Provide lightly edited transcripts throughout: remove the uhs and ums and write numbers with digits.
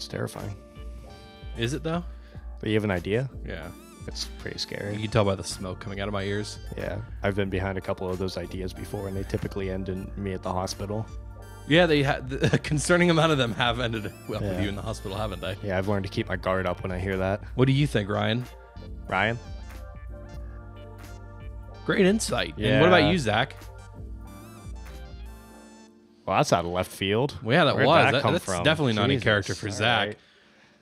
It's terrifying. Is it though? But you have an idea? Yeah. It's pretty scary. You can tell by the smoke coming out of my ears. Yeah, I've been behind a couple of those ideas before, and they typically end in me at the hospital. Yeah, they had a concerning amount of them have ended up with Yeah. you in the hospital, haven't they? Yeah, I've learned to keep my guard up when I hear that. What do you think, Ryan? Ryan? Great insight. And what about Yeah. you, Zach? Well, that's out of left field. Well, yeah, Where'd that's come from? definitely not in Jesus. character for All Zach. right.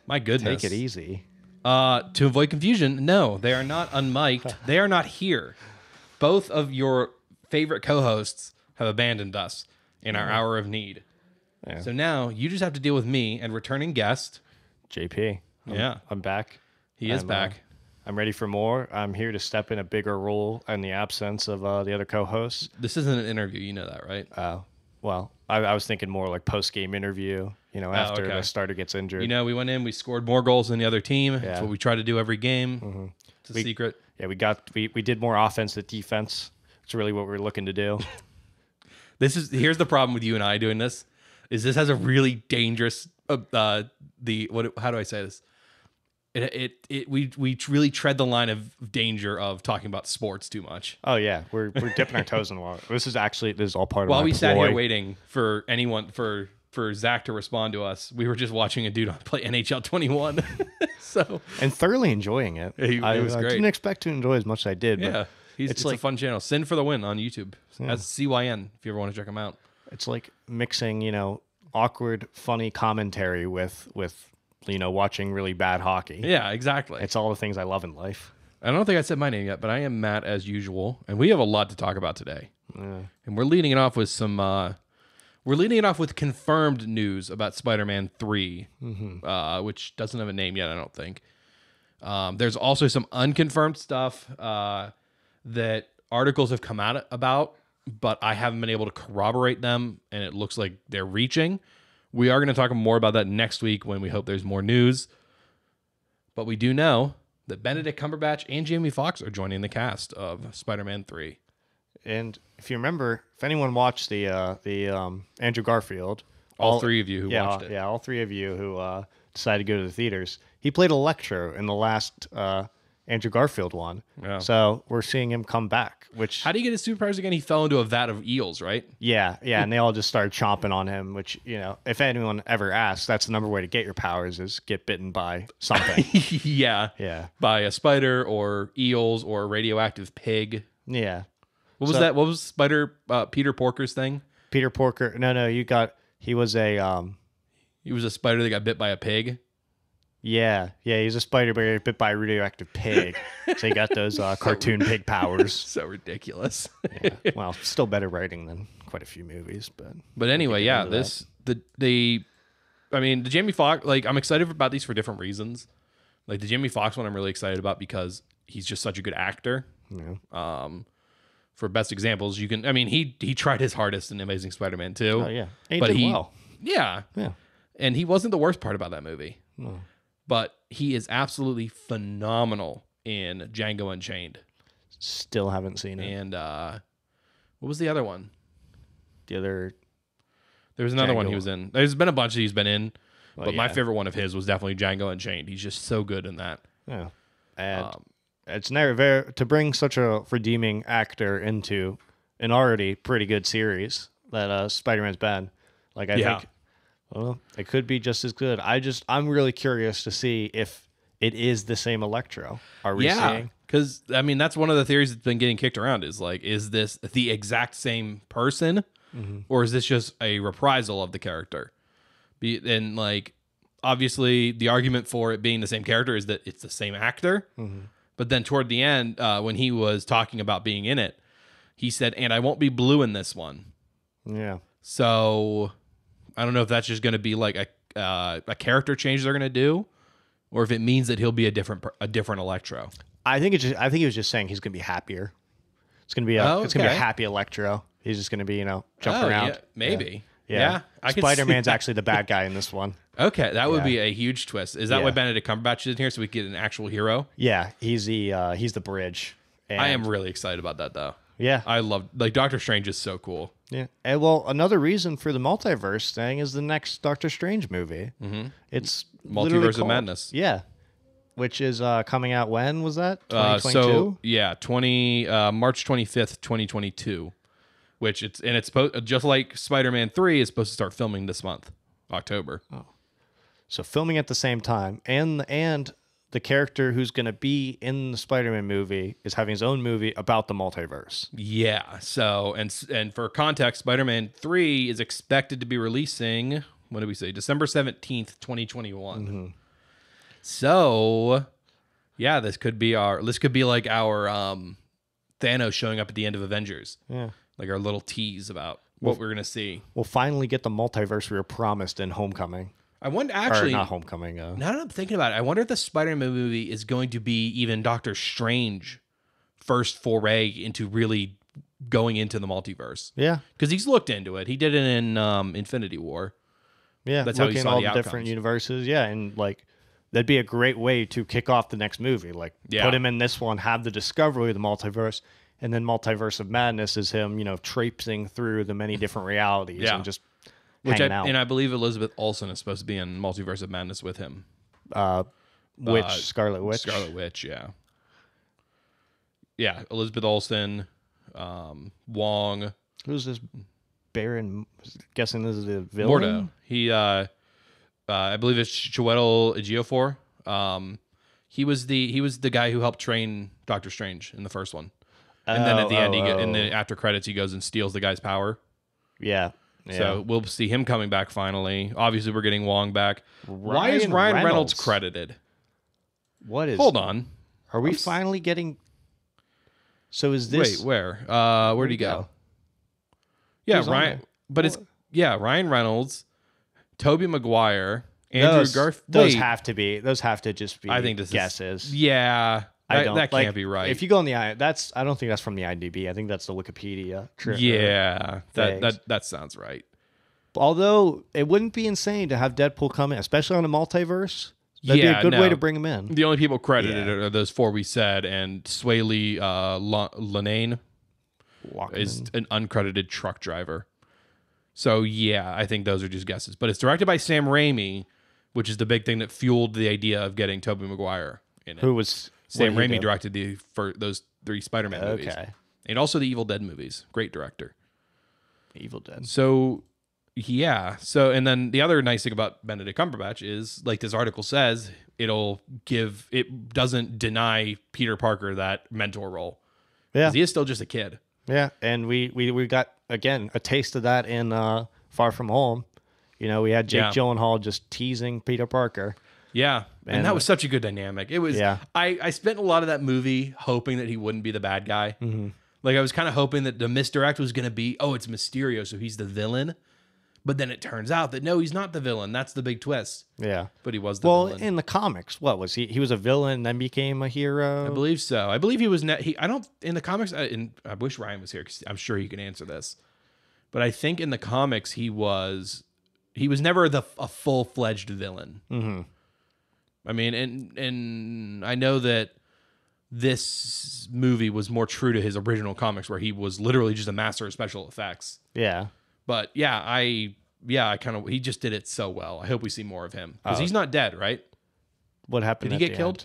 My goodness. Take it easy. To avoid confusion, no, they are not unmiked. They are not here. Both of your favorite co-hosts have abandoned us in our hour of need. Yeah. So now you just have to deal with me and returning guest. JP. I'm back. He is I'm, back. I'm ready for more. I'm here to step in a bigger role in the absence of the other co-hosts. This isn't an interview. You know that, right? Well, I was thinking more like post-game interview, after okay. the starter gets injured. You know, we went in, we scored more goals than the other team. That's Yeah. what we try to do every game. It's a secret. Yeah, we did more offense than defense. It's really what we're looking to do. Here's the problem with you and I doing this, is this has a really dangerous how do I say this? We really tread the line of danger of talking about sports too much. Oh yeah, we're dipping our toes in the water. This is all part of While my we sat ploy. here waiting for for Zach to respond to us, we were just watching a dude play NHL 21. So and thoroughly enjoying it. It was I great. didn't expect to enjoy as much as I did. yeah, But it's a fun channel. Sin for the Win on YouTube. That's CYN if you ever want to check him out. it's like mixing, awkward, funny commentary with watching really bad hockey. Yeah, exactly. It's all the things I love in life. I don't think I said my name yet, but I am Matt as usual, and we have a lot to talk about today. And we're leading it off with confirmed news about Spider-Man 3, which doesn't have a name yet, I don't think. There's also some unconfirmed stuff that articles have come out about, but I haven't been able to corroborate them, and it looks like they're reaching. We are going to talk more about that next week when we hope there's more news. But we do know that Benedict Cumberbatch and Jamie Foxx are joining the cast of Spider-Man 3. And if you remember, if anyone watched the Andrew Garfield, All three of you who watched it. Yeah, all three of you who decided to go to the theaters. He played Electro in the last Andrew Garfield one. Yeah. So we're seeing him come back, which... How do you get his superpowers again? He fell into a vat of eels, right? Yeah, and they all just started chomping on him, which, if anyone ever asks, that's the number way to get your powers is get bitten by something. Yeah. Yeah. By a spider or eels or a radioactive pig. Yeah. What was that? What was Spider Peter Porker's thing? Peter Porker. No, he was a... He was a spider that got bit by a pig. Yeah, he's a spider, but he got bit by a radioactive pig. So he got those cartoon pig powers. So ridiculous. Yeah. Well, still better writing than quite a few movies, but... But anyway, yeah, the Jamie Foxx, I'm excited about these for different reasons. Like the Jamie Foxx one I'm really excited about because he's just such a good actor. Yeah. For best examples, he tried his hardest in Amazing Spider-Man 2. Oh, yeah. He did well. Yeah. Yeah. And he wasn't the worst part about that movie. No. But he is absolutely phenomenal in Django Unchained. Still haven't seen it. And what was the other one? There was another Django. one he was in. There's been a bunch that he's been in, Well, but my yeah. favorite one of his was definitely Django Unchained. He's just so good in that. Yeah. And it's never to bring such a redeeming actor into an already pretty good series that Spider-Man's been. I think, well, it could be just as good. I'm really curious to see if it is the same Electro. Are we seeing? Because that's one of the theories that's been getting kicked around is this the exact same person, or is this just a reprisal of the character? And obviously the argument for it being the same character is that it's the same actor. But then toward the end, when he was talking about being in it, he said, "And I won't be blue in this one." Yeah. So I don't know if that's just going to be like a character change they're going to do, or if it means that he'll be a different Electro. I think he was just saying he's going to be happier. It's going to be a happy Electro. He's just going to be jump around. Yeah, maybe. Yeah. I could Spider-Man's see that. actually the bad guy in this one. Okay, that would Yeah. be a huge twist. Is that why Benedict Cumberbatch is in here so we get an actual hero? Yeah, he's the bridge. And I am really excited about that though. Yeah. I love, like, Doctor Strange is so cool. Yeah. And well, another reason for the multiverse thing is the next Doctor Strange movie. Mm-hmm. It's Multiverse of Madness. Yeah. Which is coming out when was that? 2022? So yeah, March 25th, 2022. Which it's supposed, just like Spider-Man 3 is supposed to start filming this month, October. Oh. So filming at the same time, and the character who's going to be in the Spider-Man movie is having his own movie about the multiverse. Yeah. So and for context, Spider-Man 3 is expected to be releasing, what did we say? December 17th, 2021. Mm-hmm. So, yeah, this could be like our Thanos showing up at the end of Avengers. Yeah. Like our little tease about what we're going to see. We'll finally get the multiverse we were promised in Homecoming. I wonder, actually, or not Homecoming. Now that I'm thinking about it, I wonder if the Spider-Man movie is going to be even Doctor Strange first foray into really going into the multiverse. Yeah. Because he's looked into it. He did it in Infinity War. Yeah. That's how he saw all the outcomes. Different universes. Yeah. And like, that'd be a great way to kick off the next movie. Like, put him in this one, have the discovery of the multiverse, and then Multiverse of Madness is him, traipsing through the many different realities and just hanging out. And I believe Elizabeth Olsen is supposed to be in Multiverse of Madness with him. Scarlet Witch? Scarlet Witch, yeah. Yeah, Elizabeth Olsen, Wong. Who's this Baron? Guessing this is the villain? Mordo. He, I believe it's Chiwetel Ejiofor. He was the guy who helped train Doctor Strange in the first one. And then at the end, in the after credits, he goes and steals the guy's power. Yeah. So we'll see him coming back finally. Obviously, we're getting Wong back. Why is Ryan Reynolds credited? Hold on. Are we finally getting... So is this... Wait, where? Where'd he go? Yeah, He's Ryan... But it's... Yeah, Ryan Reynolds, Tobey Maguire, Andrew Garfield... Those have to just be I think this guesses. Yeah... That can't be right. If you go on the I don't think that's from the IMDb. I think that's the Wikipedia. Yeah, that sounds right. Although it wouldn't be insane to have Deadpool come in, especially on a multiverse. That'd be a good way to bring him in. The only people credited are those four we said, and Sway Lee Lanane is an uncredited truck driver. So yeah, I think those are just guesses. But it's directed by Sam Raimi, which is the big thing that fueled the idea of getting Tobey Maguire in it. Who was... Sam Raimi directed those 3 Spider-Man movies. Okay. And also the Evil Dead movies. Great director. Evil Dead. So, yeah. So, and then the other nice thing about Benedict Cumberbatch is, like this article says, it doesn't deny Peter Parker that mentor role. Yeah. Because he is still just a kid. Yeah. And we got, again, a taste of that in Far From Home. We had Jake Gyllenhaal just teasing Peter Parker. Yeah, and that was such a good dynamic. It was. Yeah. I spent a lot of that movie hoping that he wouldn't be the bad guy. Mm-hmm. Like I was kind of hoping that the misdirect was going to be, it's Mysterio, so he's the villain. But then it turns out that no, he's not the villain. That's the big twist. Yeah, but he was the villain. Well, in the comics, what was he? He was a villain, and then became a hero. I believe so. I believe he was. I don't in the comics. I wish Ryan was here because I'm sure he can answer this. But I think in the comics he was never a full-fledged villain. Mm-hmm. I mean, and I know that this movie was more true to his original comics, where he was literally just a master of special effects. Yeah, but I kind of he just did it so well. I hope we see more of him because he's not dead, right? What happened? Did he get killed?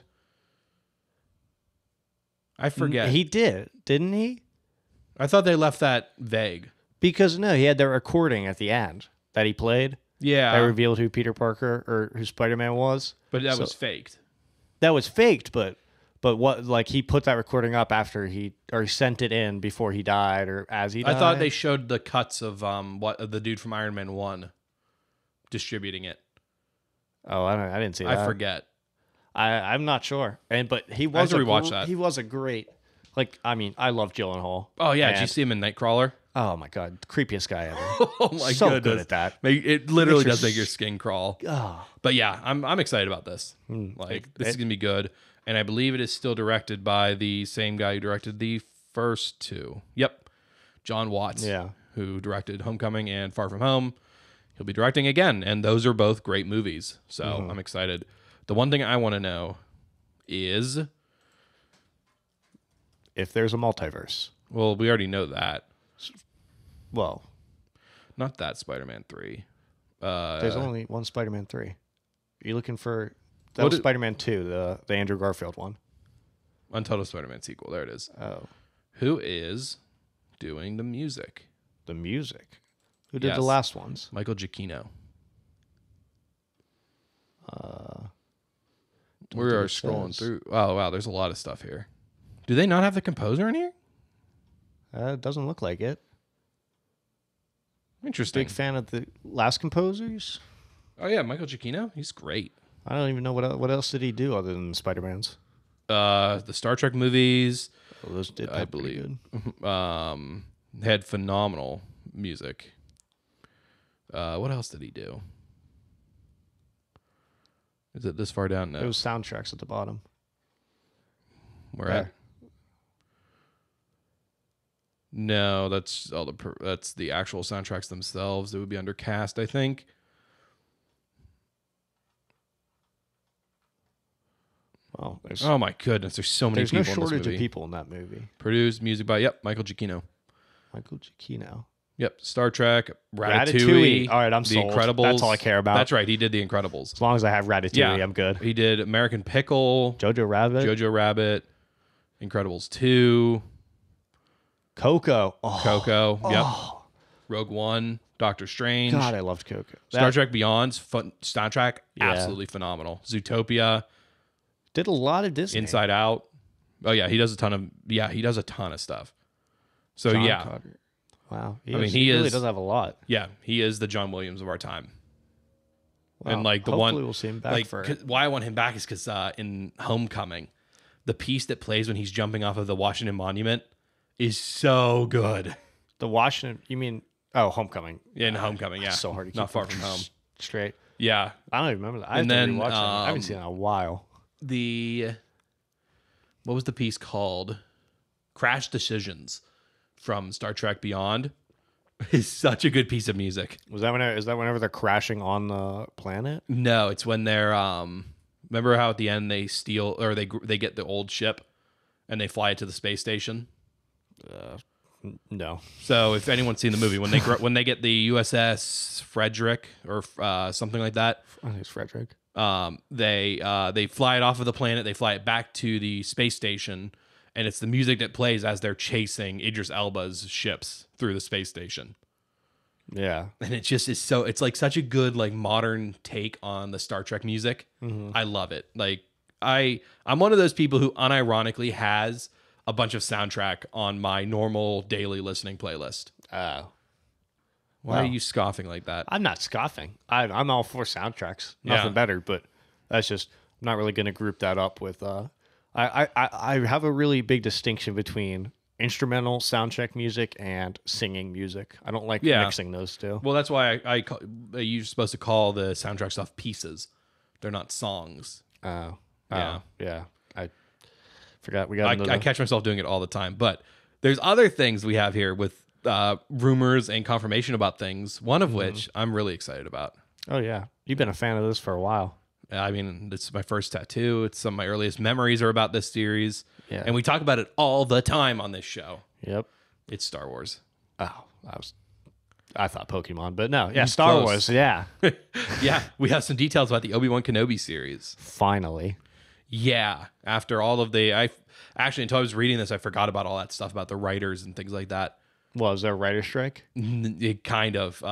I forget. He didn't he? I thought they left that vague because no, he had the recording at the end that he played. Yeah. That revealed who Peter Parker or who Spider-Man was. But that was faked. That was faked, but what, like, he put that recording up after he sent it in before he died or as he died? I thought they showed the cuts of the dude from Iron Man 1 distributing it. Oh, I didn't see that. I forget. I'm not sure. But he was he was a great, like, I mean, I love Gyllenhaal. Oh yeah, did you see him in Nightcrawler? Oh my god, the creepiest guy ever. Oh my so goodness. Good at that. It literally does make your skin crawl. Oh. But yeah, I'm excited about this. This is gonna be good, and I believe it is still directed by the same guy who directed the first 2. Yep, John Watts. Yeah, who directed Homecoming and Far From Home. He'll be directing again, and those are both great movies. So I'm excited. The one thing I want to know is if there's a multiverse. Well, we already know that. Well, not that Spider-Man 3. There's only one Spider-Man 3. Are you looking for... That was Spider-Man 2, the Andrew Garfield one. Untitled Spider-Man sequel. There it is. Oh. Who is doing the music? The music? Who did the last ones? Michael Giacchino. We are scrolling through. Oh, wow. There's a lot of stuff here. Do they not have the composer in here? It doesn't look like it. Interesting. Big fan of the last composers. Oh, yeah. Michael Giacchino. He's great. I don't even know what else did he do other than Spider-Mans. The Star Trek movies. Oh, those did, I believe. Had phenomenal music. What else did he do? Is it this far down? No. It was soundtracks at the bottom. Where at? No, that's all that's the actual soundtracks themselves. It would be under cast, I think. Well, oh my goodness, there's so many people. There's no shortage in this movie. of people in that movie. Produced music by Michael Giacchino. Michael Giacchino. Yep, Star Trek, Ratatouille. All right, I'm sold. The Incredibles. That's all I care about. That's right, he did The Incredibles. As long as I have Ratatouille, I'm good. He did American Pickle, Jojo Rabbit, Incredibles 2, Coco. Yep. Rogue One, Doctor Strange. God, I loved Coco. Star Trek Beyond's soundtrack, absolutely phenomenal. Zootopia. Did a lot of Disney. Inside Out. Oh yeah, he does a ton of stuff. So John yeah. Carter. Wow. He really does have a lot. Yeah, he is the John Williams of our time. Well, and like the hopefully we'll see him back for it. Why I want him back is because in Homecoming, the piece that plays when he's jumping off of the Washington Monument is so good. The Washington, you mean? Oh, Homecoming. Yeah, in Homecoming. Yeah, it's so hard to keep not far from home. Straight. Yeah, I don't even remember that. I haven't seen it in a while. What was the piece called? Crash Decisions from Star Trek Beyond is such a good piece of music. Is that whenever they're crashing on the planet? No, it's when they're remember how at the end they steal or they get the old ship and they fly it to the space station? No. So if anyone's seen the movie, when they get the USS Frederick or something like that, I think it's Frederick. They fly it off of the planet, they fly it back to the space station, and it's the music that plays as they're chasing Idris Elba's ships through the space station. Yeah. And it just is it's like such a good like modern take on the Star Trek music. Mm-hmm. I love it. Like I'm one of those people who unironically has a bunch of soundtrack on my normal daily listening playlist. Why are you scoffing like that? I'm not scoffing. I'm all for soundtracks. Nothing better, but that's just I'm not really going to group that up with. I have a really big distinction between instrumental soundtrack music and singing music. I don't like mixing those two. Well, that's why you're supposed to call the soundtrack stuff pieces. They're not songs. Yeah. I forgot we got. I catch myself doing it all the time. But there's other things we have here with rumors and confirmation about things. One of which I'm really excited about. Oh yeah, you've been a fan of this for a while. I mean, this is my first tattoo. It's some of my earliest memories are about this series. Yeah. And we talk about it all the time on this show. Yep. It's Star Wars. Oh, I thought Pokemon, but no. Yeah, Star Wars. Yeah. Yeah. We have some details about the Obi-Wan Kenobi series. Finally. Yeah. After all of actually, until I was reading this, I forgot about all that stuff about the writers and things like that. Well, is there a writer's strike? It kind of.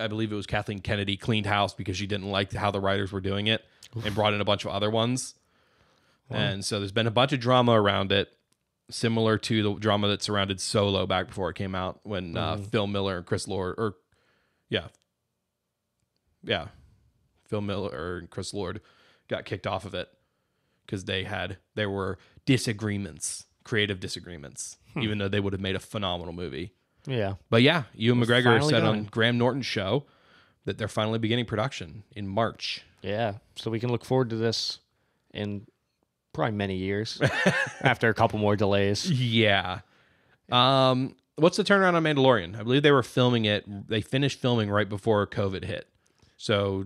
I believe it was Kathleen Kennedy cleaned house because she didn't like how the writers were doing it and brought in a bunch of other ones. Wow. And so there's been a bunch of drama around it, similar to the drama that surrounded Solo back before it came out when Phil Miller and Chris Lord, Phil Miller and Chris Lord got kicked off of it because there were disagreements, creative disagreements, even though they would have made a phenomenal movie. Yeah. But yeah, Ewan McGregor said on Graham Norton's show that they're finally beginning production in March. Yeah. So we can look forward to this in probably many years after a couple more delays. Yeah. What's the turnaround on Mandalorian? I believe they were filming it. They finished filming right before COVID hit. So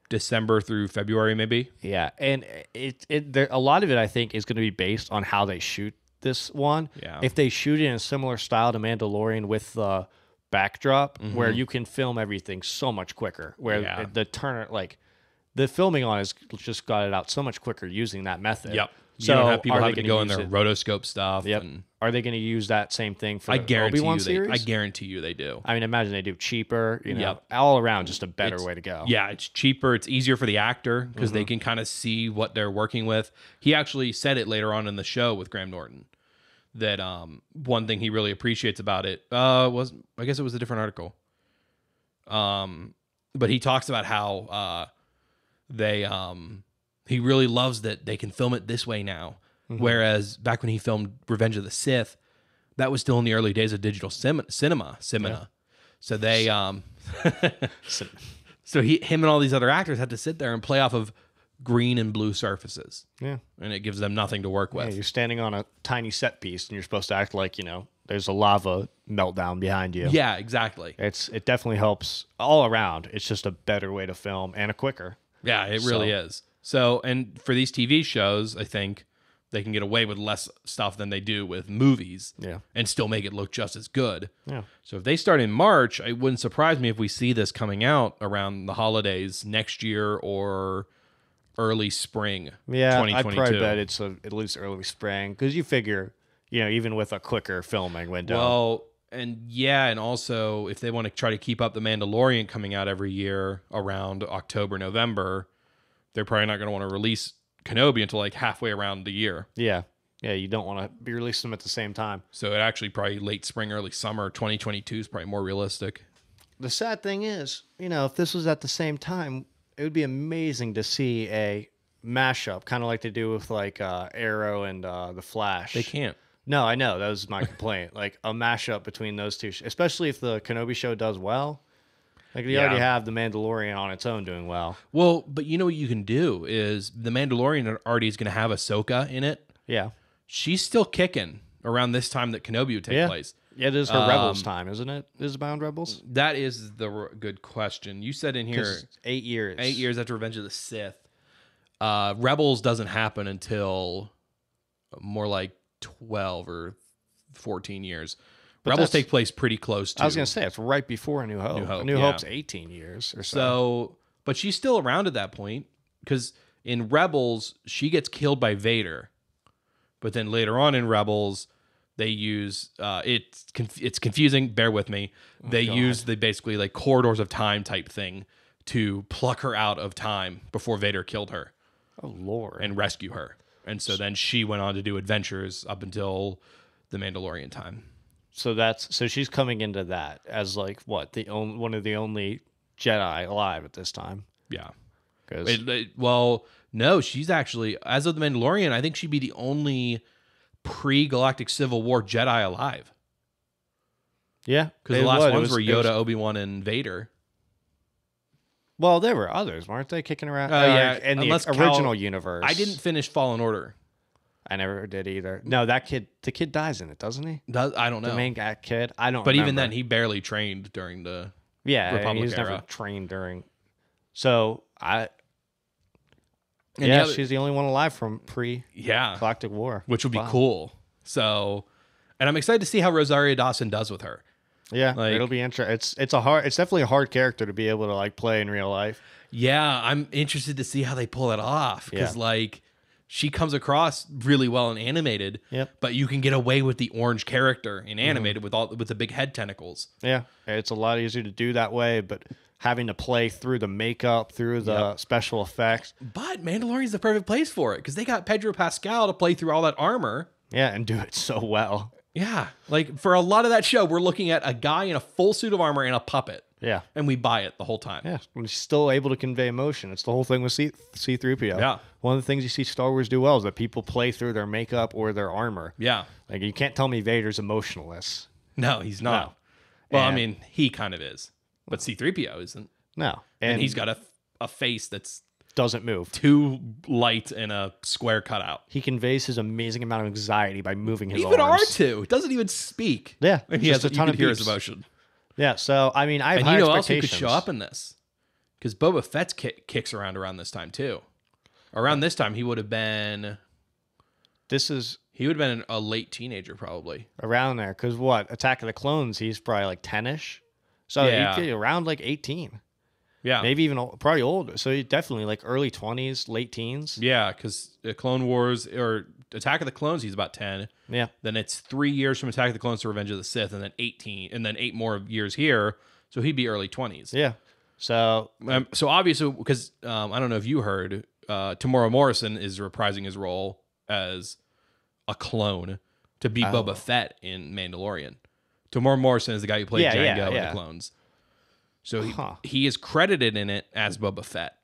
December through February, maybe. Yeah. And a lot of it, I think, is going to be based on how they shoot this one. Yeah. If they shoot it in a similar style to Mandalorian with the backdrop, where you can film everything so much quicker, where the filming on has just got it out so much quicker using that method. Yep. You So don't have people are they having to gonna go in use their it? rotoscope stuff. Yep. And Are they going to use that same thing for I the guarantee Obi-Wan you series? I guarantee you they do. I mean, imagine they do cheaper, Yep. all around just a better way to go. Yeah, it's cheaper. It's easier for the actor because they can kind of see what they're working with. He actually said it later on in the show with Graham Norton that one thing he really appreciates about it was, I guess it was a different article. But he talks about how he really loves that they can film it this way now. Whereas back when he filmed Revenge of the Sith, that was still in the early days of digital cinema. Yeah. So they so him and all these other actors had to sit there and play off of green and blue surfaces. Yeah. And it gives them nothing to work with. Yeah, you're standing on a tiny set piece and you're supposed to act like, there's a lava meltdown behind you. Yeah, exactly. It definitely helps all around. It's just a better way to film and a quicker. Yeah, it really is. So, and for these TV shows, I think they can get away with less stuff than they do with movies. Yeah. And still make it look just as good. Yeah. So if they start in March, it wouldn't surprise me if we see this coming out around the holidays next year or early spring 2022. I'd probably bet it's at least early spring because you figure, even with a quicker filming window. Well, and also if they want to try to keep up the Mandalorian coming out every year around October, November, they're probably not going to want to release Kenobi until like halfway around the year. Yeah. Yeah, you don't want to be releasing them at the same time. So it actually probably late spring, early summer 2022 is probably more realistic. The sad thing is, if this was at the same time, it would be amazing to see a mashup, kind of like they do with like Arrow and The Flash. They can't. No, I know. That was my complaint. Like a mashup between those two, especially if the Kenobi show does well. Like they already have The Mandalorian on its own doing well. Well, but you know what you can do is The Mandalorian already is going to have Ahsoka in it. Yeah. She's still kicking around this time that Kenobi would take place. Yeah, it is her Rebels time, isn't it? Is it Bound Rebels? That is the good question. You said in here 8 years. 8 years after Revenge of the Sith. Rebels doesn't happen until more like 12 or 14 years. But Rebels take place pretty close to. I was going to say, it's right before A New Hope. A New Hope's 18 years or so. But she's still around at that point because in Rebels, she gets killed by Vader. But then later on in Rebels, they use, it's confusing, bear with me. They use the basically like corridors of time type thing to pluck her out of time before Vader killed her. Oh, Lord. And rescue her. And so then she went on to do adventures up until the Mandalorian time. So she's coming into that as like what one of the only Jedi alive at this time. Yeah. Well, no, she's actually, as of the Mandalorian, I think she'd be the only pre-Galactic Civil War Jedi alive. Yeah, because the last ones were Yoda, Obi-Wan, and Vader. Well, there were others, weren't they, kicking around? In the original universe. I didn't finish Fallen Order. I never did either. No, the kid dies in it, doesn't he? I don't know. The main kid? I don't know. But even then, he barely trained during the Republic he was era. never trained during. So, she's the only one alive from pre-Galactic War. Which would be cool. So, and I'm excited to see how Rosario Dawson does with her. Yeah, it'll be interesting. It's definitely a hard character to be able to like play in real life. Yeah, I'm interested to see how they pull it off because she comes across really well in animated. Yep. But you can get away with the orange character in animated with the big head tentacles. Yeah, it's a lot easier to do that way, but having to play through the makeup, through the special effects. But Mandalorian's the perfect place for it because they got Pedro Pascal to play through all that armor. Yeah, and do it so well. Yeah, like for a lot of that show, we're looking at a guy in a full suit of armor and a puppet. Yeah. And we buy it the whole time. Yeah, and he's still able to convey emotion. It's the whole thing with C-3PO. Yeah. One of the things you see Star Wars do well is that people play through their makeup or their armor. Yeah. Like, you can't tell me Vader's emotionless. No, he's not. No. Well, I mean, he kind of is. But C-3PO isn't. No. And he's got a face that's doesn't move. Too light and a square cutout. He conveys his amazing amount of anxiety by moving his even arms. R2 doesn't even speak. Yeah. And he has a ton of hear his emotion. Yeah, so, I mean, I have high expectations. And you know else who could show up in this? Because Boba Fett's kicks around this time, too. Around this time, he would have been... This is He would have been a late teenager, probably. Around there. Because what? Attack of the Clones, he's probably like 10-ish. So he'd be around like 18. Yeah. Maybe even probably older. So he definitely like early 20s, late teens. Yeah, because Clone Wars or Attack of the Clones, he's about 10. Yeah. Then it's 3 years from Attack of the Clones to Revenge of the Sith, and then 18, and then 8 more years here. So he'd be early 20s. Yeah. So obviously, because I don't know if you heard, Tamora Morrison is reprising his role as a clone to be Boba Fett in Mandalorian. Tamora Morrison is the guy who played Jango in the Clones. So he is credited in it as Boba Fett.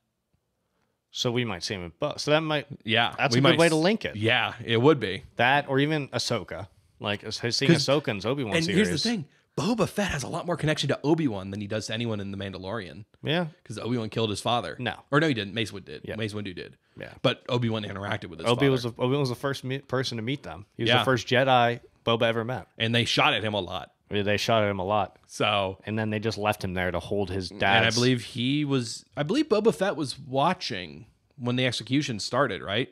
So we might see him in both. So that might... Yeah. That's a good way to link it. Yeah, it would be. That or even Ahsoka. Like seeing Ahsoka in Obi-Wan series. And here's the thing. Boba Fett has a lot more connection to Obi-Wan than he does to anyone in The Mandalorian. Yeah. Because Obi-Wan killed his father. No. Or no, he didn't. Mace Windu did. Yeah. Mace Windu did. Yeah. But Obi-Wan interacted with his father. Obi-Wan was the first person to meet them. He was the first Jedi Boba ever met. And they shot at him a lot. They shot at him a lot. So, and then they just left him there to hold his dad. And I believe Boba Fett was watching when the execution started, right?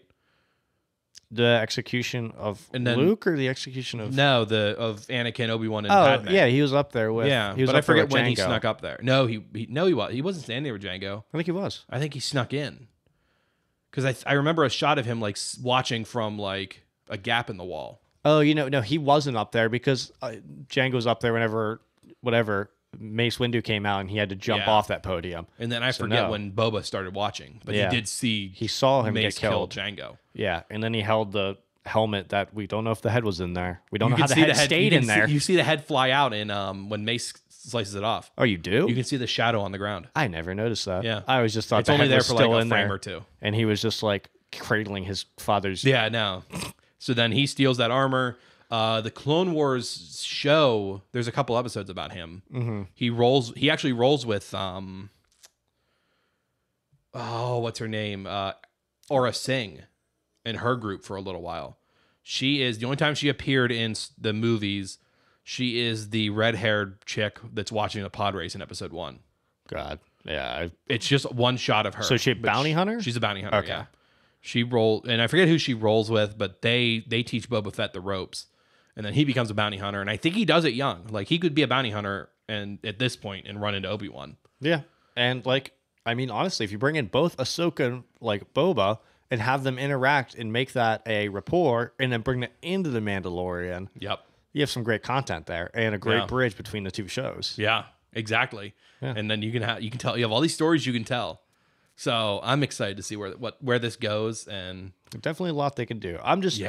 The execution of Luke or the execution of... No, of Anakin, Obi-Wan, and Padme. Yeah, he was up there with... Yeah, he was but up I forget there when with he Jango. snuck up there. No, he wasn't standing there with Jango. I think he was. I think he snuck in. Because I remember a shot of him like watching from like a gap in the wall. Oh, no, he wasn't up there because Django's up there whenever, Mace Windu came out and he had to jump off that podium. And then I forget when Boba started watching, but he did see. He saw him Mace get killed. Kill Django. Yeah, and then he held the helmet that we don't know if the head was in there. We don't know how the head stayed in there. You see the head fly out in when Mace slices it off. Oh, you do? You can see the shadow on the ground. I never noticed that. Yeah, I always just thought it's only there for still like a in frame there, or two, and he was just like cradling his father's. Yeah, no. So then he steals that armor. The Clone Wars show, there's a couple episodes about him. Mm-hmm. He actually rolls with what's her name? Aura Singh and her group for a little while. She is the only time she appeared in the movies. She is the red-haired chick that's watching the pod race in episode 1. God. Yeah. It's just one shot of her. So she a bounty hunter? She's a bounty hunter, okay. Yeah. She and I forget who she rolls with, but they teach Boba Fett the ropes. And then he becomes a bounty hunter, and I think he does it young. Like, he could be a bounty hunter and at this point and run into Obi-Wan. Yeah. And, honestly, if you bring in both Ahsoka and, Boba and have them interact and make that a rapport and then bring it into The Mandalorian. Yep. You have some great content there and a great bridge between the two shows. Yeah, exactly. Yeah. And then you can tell, you have all these stories you can tell. So I'm excited to see where this goes. And definitely a lot they can do. I'm just...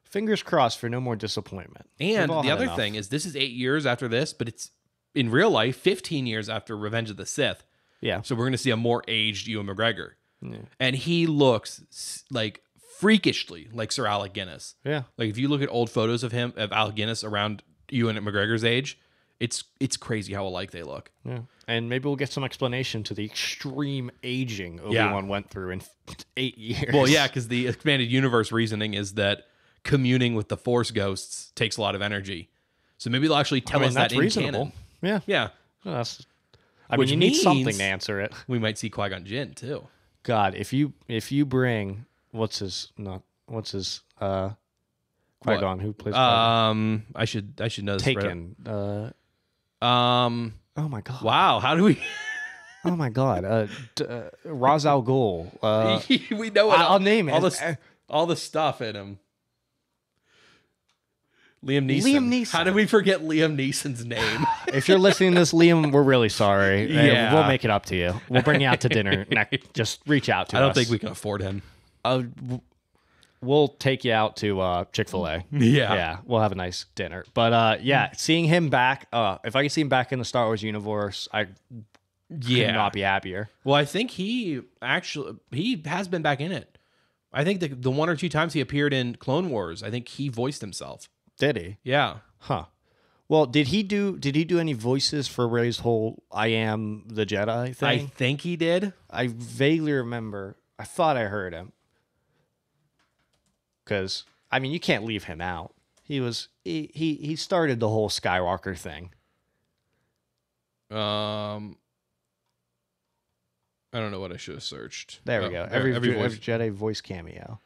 Fingers crossed for no more disappointment. And the other thing is, this is 8 years after this, but it's in real life 15 years after Revenge of the Sith. Yeah. So we're going to see a more aged Ewan McGregor. Yeah. And he looks like freakishly like Sir Alec Guinness. Yeah. Like if you look at old photos of Alec Guinness around Ewan McGregor's age, it's crazy how alike they look. Yeah. And maybe we'll get some explanation to the extreme aging Obi-Wan went through in 8 years. Well, yeah, because the expanded universe reasoning is that communing with the Force ghosts takes a lot of energy. So maybe they'll actually tell us that in canon. Yeah. Yeah. Well, you need something to answer it. We might see Qui-Gon Jinn too. God, if you bring Qui-Gon, who plays Qui-Gon? I should know this. Taken. Oh my God. Wow, how do we Oh my God. Ra's al Ghul. We know it. I'll name it. All the stuff in him. Liam Neeson. How did we forget Liam Neeson's name? If you're listening to this, Liam, we're really sorry. Yeah. We'll make it up to you. We'll bring you out to dinner. Just reach out to us. I don't think we can afford him. We'll take you out to Chick-fil-A. Yeah. Yeah, we'll have a nice dinner. But seeing him back, if I could see him back in the Star Wars universe, I could not be happier. Well, I think he has been back in it. I think the one or two times he appeared in Clone Wars, I think he voiced himself. Did he? Yeah. Huh. Well, did he do any voices for Rey's whole "I am the Jedi" thing? I think he did. I vaguely remember. I thought I heard him. Because you can't leave him out. He started the whole Skywalker thing. I don't know what I should have searched. There we go. Every Jedi voice cameo.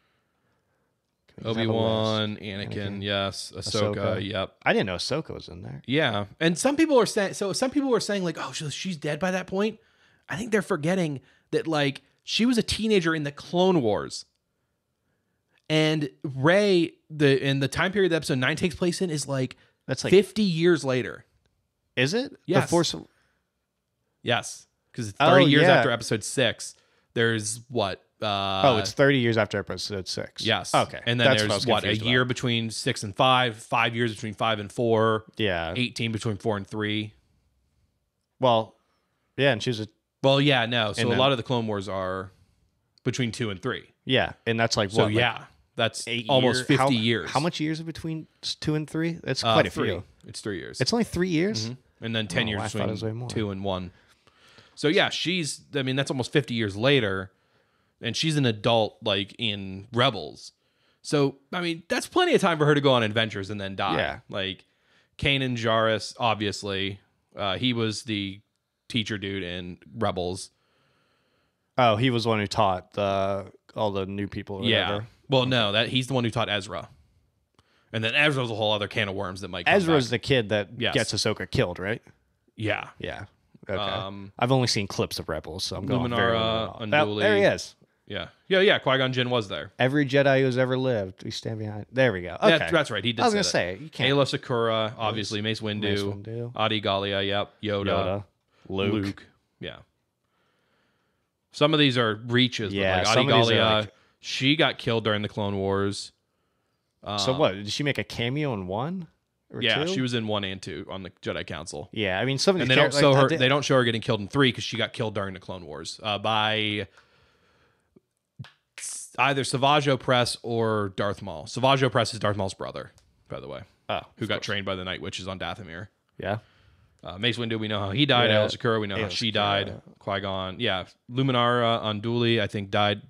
Obi-Wan, Anakin, yes. Ahsoka, yep. I didn't know Ahsoka was in there. Yeah. And some people are saying, like, oh, she's dead by that point. I think they're forgetting that, like, she was a teenager in the Clone Wars. And Rey, in the time period that episode 9 takes place in, is like, that's like 50 years later. Is it? Yes. Yes. Because it's 30 years after episode 6. There's what? It's 30 years after episode 6. Yes. Okay. And then there's a year between 6 and 5, 5 years between 5 and 4. Yeah. 18 between 4 and 3. Well, yeah, and she was Well, yeah, no. So a lot of the Clone Wars are between 2 and 3. Yeah, and that's like so what? Yeah, that's almost 50 years. How much years are between 2 and 3? That's quite a 3. few. It's 3 years. It's only 3 years? Mm-hmm. And then 10 years between 2 and 1. So yeah, that's almost 50 years later. And she's an adult, like, in Rebels. So, I mean, that's plenty of time for her to go on adventures and then die. Yeah. Like, Kanan Jarrus, obviously. He was the teacher dude in Rebels. Oh, he was the one who taught all the new people. Yeah. Well, no, he's the one who taught Ezra. And then Ezra's a whole other can of worms that might come Ezra's back. the kid that gets Ahsoka killed, right? Yeah. Yeah. Okay. I've only seen clips of Rebels, so I'm going very Unduli. There he is. Yeah. Yeah. Qui-Gon Jinn was there. Every Jedi who's ever lived, we stand behind. There we go. Okay. That's right. He did. I was going to say, you can't. Ayla Secura, obviously. Mace Windu. Adi Gallia, yep. Yoda. Luke. Yeah. Some of these are reaches. Yeah. But like Adi Gallia, she got killed during the Clone Wars. So what? Did she make a cameo in 1? Yeah, 2? she was in 1 and 2 on the Jedi Council. Yeah, I mean, some of these and they don't show her getting killed in 3 because she got killed during the Clone Wars by either Savage Opress or Darth Maul. Savage Opress is Darth Maul's brother, by the way, who got trained by the Night Witches on Dathomir. Yeah. Mace Windu, we know how he died. Ayla Secura, we know how she died. Qui-Gon, yeah. Luminara Unduli, I think, died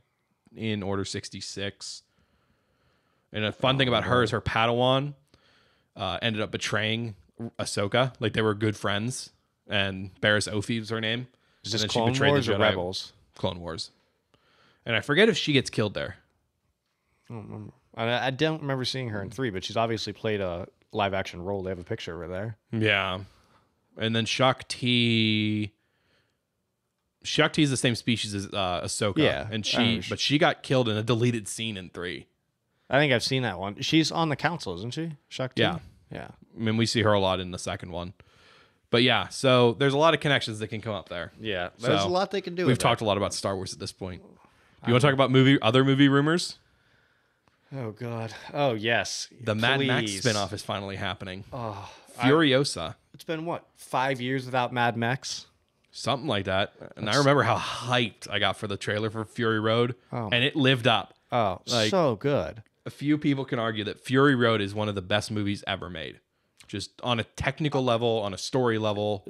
in Order 66. And a fun thing about her is her Padawan ended up betraying Ahsoka. Like, they were good friends. And Barriss Offee was her name. Is this Clone Wars or Rebels? Clone Wars. And I forget if she gets killed there. I don't remember seeing her in 3, but she's obviously played a live-action role. They have a picture of her there. Yeah. And then Shakti... Shakti's the same species as Ahsoka. Yeah. And she got killed in a deleted scene in 3. I think I've seen that one. She's on the council, isn't she? Shakti? Yeah. Yeah. I mean, we see her a lot in the second one. But yeah, so there's a lot of connections that can come up there. Yeah. There's a lot they can do. We've talked a lot about Star Wars at this point. Do you want to talk about other movie rumors? Oh, God. Oh, yes. The Mad Max spinoff is finally happening. Oh, Furiosa. It's been, 5 years without Mad Max? Something like that. And I remember how hyped I got for the trailer for Fury Road. And it lived up. Oh, so good. A few people can argue that Fury Road is one of the best movies ever made. Just on a technical level, on a story level.